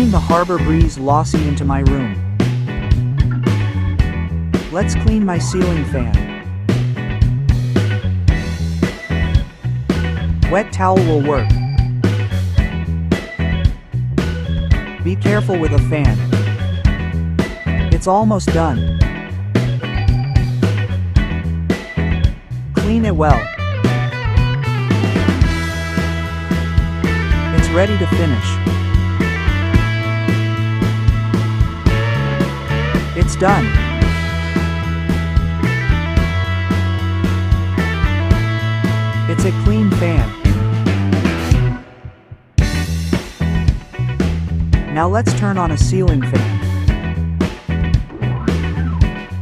letting the harbor breeze losey into my room. Let's clean my ceiling fan. Wet towel will work. Be careful with a fan. It's almost done. Clean it well. It's ready to finish. It's done. It's a clean fan. Now let's turn on a ceiling fan.